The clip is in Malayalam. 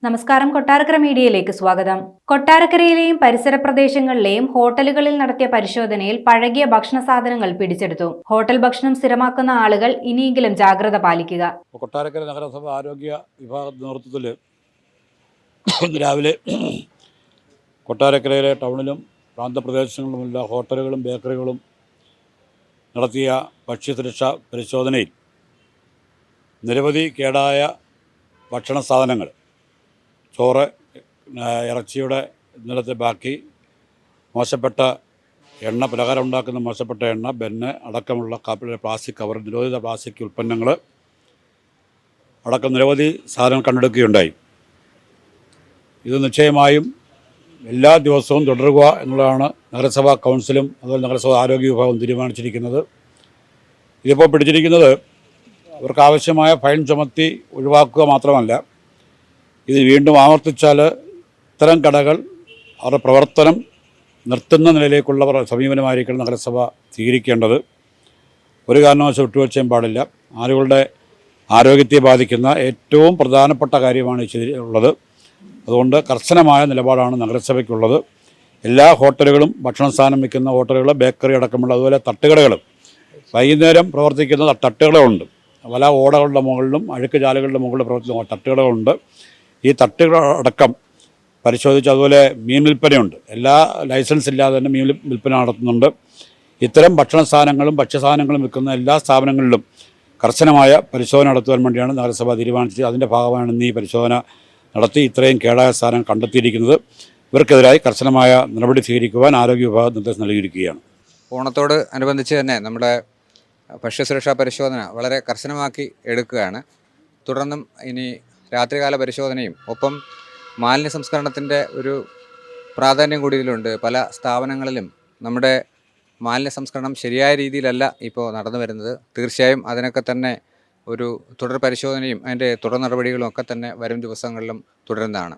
നമസ്കാരം. കൊട്ടാരക്കര മീഡിയയിലേക്ക് സ്വാഗതം. കൊട്ടാരക്കരയിലെയും പരിസര പ്രദേശങ്ങളിലെയും ഹോട്ടലുകളിൽ നടത്തിയ പരിശോധനയിൽ പഴകിയ ഭക്ഷണ സാധനങ്ങൾ പിടിച്ചെടുത്തു. ഹോട്ടൽ ഭക്ഷണം സ്ഥിരമാക്കുന്ന ആളുകൾ ഇനിയെങ്കിലും ജാഗ്രത പാലിക്കുക. കൊട്ടാരക്കര നഗരസഭ ആരോഗ്യ വിഭാഗത്തിന്റെ നേതൃത്വത്തിൽ രാവിലെ കൊട്ടാരക്കരയിലെ ടൗണിലും പ്രാന്തപ്രദേശങ്ങളിലുമുള്ള ഹോട്ടലുകളും ബേക്കറികളും നടത്തിയ ഭക്ഷ്യസുരക്ഷാ പരിശോധനയിൽ നിരവധി കേടായ ഭക്ഷണ സാധനങ്ങൾ, ചോറ്, ഇറച്ചിയുടെ ഇന്നലത്തെ ബാക്കി, മോശപ്പെട്ട എണ്ണ, പലഹാരം ഉണ്ടാക്കുന്ന മോശപ്പെട്ട എണ്ണ, ബെന്ന് അടക്കമുള്ള പ്ലാസ്റ്റിക് കവർ, നിരോധിത പ്ലാസ്റ്റിക് ഉൽപ്പന്നങ്ങൾ അടക്കം നിരവധി സാധനങ്ങൾ കണ്ടെടുക്കുകയുണ്ടായി. ഇത് നിശ്ചയമായും എല്ലാ ദിവസവും തുടരുക എന്നുള്ളതാണ് നഗരസഭാ കൗൺസിലും അതുപോലെ നഗരസഭാ ആരോഗ്യ വിഭാഗവും തീരുമാനിച്ചിരിക്കുന്നത്. ഇതിപ്പോൾ പിടിച്ചിരിക്കുന്നത് അവർക്ക് ആവശ്യമായ ഫൈൻ ചുമത്തി ഒഴിവാക്കുക മാത്രമല്ല, ഇത് വീണ്ടും ആവർത്തിച്ചാൽ ഇത്തരം കടകൾ അവരുടെ പ്രവർത്തനം നിർത്തുന്ന നിലയിലേക്കുള്ള സമീപനമായിരിക്കണം നഗരസഭ സ്വീകരിക്കേണ്ടത്. ഒരു കാരണവശാലും വിട്ടുവീഴ്ചയും പാടില്ല. ആളുകളുടെ ആരോഗ്യത്തെ ബാധിക്കുന്ന ഏറ്റവും പ്രധാനപ്പെട്ട കാര്യമാണ് ഉള്ളത്. അതുകൊണ്ട് കർശനമായ നിലപാടാണ് നഗരസഭയ്ക്കുള്ളത്. എല്ലാ ഹോട്ടലുകളും, ഭക്ഷണ സാധനം വയ്ക്കുന്ന ഹോട്ടലുകൾ, ബേക്കറി അടക്കമുള്ള, അതുപോലെ തട്ടുകടകളും, വൈകുന്നേരം പ്രവർത്തിക്കുന്ന തട്ടുകടകളുണ്ട്. പല ഓടകളുടെ മുകളിലും അഴുക്ക് ചാലുകളുടെ മുകളിൽ പ്രവർത്തിക്കുന്ന തട്ടുകടകളുണ്ട്. ഈ തട്ടുകട അടക്കം പരിശോധിച്ച്, അതുപോലെ മീൻ വിൽപ്പനയുണ്ട്. എല്ലാ ലൈസൻസ് ഇല്ലാതെ തന്നെ മീൻ വിൽപ്പന നടത്തുന്നുണ്ട്. ഇത്തരം ഭക്ഷണ സാധനങ്ങളും ഭക്ഷ്യസാധനങ്ങളും വിൽക്കുന്ന എല്ലാ സ്ഥാപനങ്ങളിലും കർശനമായ പരിശോധന നടത്തുവാൻ വേണ്ടിയാണ് നഗരസഭ തീരുമാനിച്ചത്. അതിൻ്റെ ഭാഗമാണ് ഇന്ന് ഈ പരിശോധന നടത്തി ഇത്രയും കേടായ സാധനം കണ്ടെത്തിയിരിക്കുന്നത്. ഇവർക്കെതിരായി കർശനമായ നടപടി സ്വീകരിക്കുവാൻ ആരോഗ്യ വിഭാഗം നിർദ്ദേശം നൽകിയിരിക്കുകയാണ്. ഓണത്തോട് അനുബന്ധിച്ച് തന്നെ നമ്മുടെ ഭക്ഷ്യസുരക്ഷാ പരിശോധന വളരെ കർശനമാക്കി എടുക്കുകയാണ്. തുടർന്നും ഇനി രാത്രികാല പരിശോധനയും ഒപ്പം മാലിന്യ സംസ്കരണത്തിൻ്റെ ഒരു പ്രാധാന്യം കൂടി ഇതിലുണ്ട്. പല സ്ഥാപനങ്ങളിലും നമ്മുടെ മാലിന്യ സംസ്കരണം ശരിയായ രീതിയിലല്ല ഇപ്പോൾ നടന്നു വരുന്നത്. തീർച്ചയായും അതിനൊക്കെ തന്നെ ഒരു തുടർ പരിശോധനയും അതിൻ്റെ തുടർ നടപടികളും ഒക്കെ തന്നെ വരും ദിവസങ്ങളിലും തുടരുന്നതാണ്.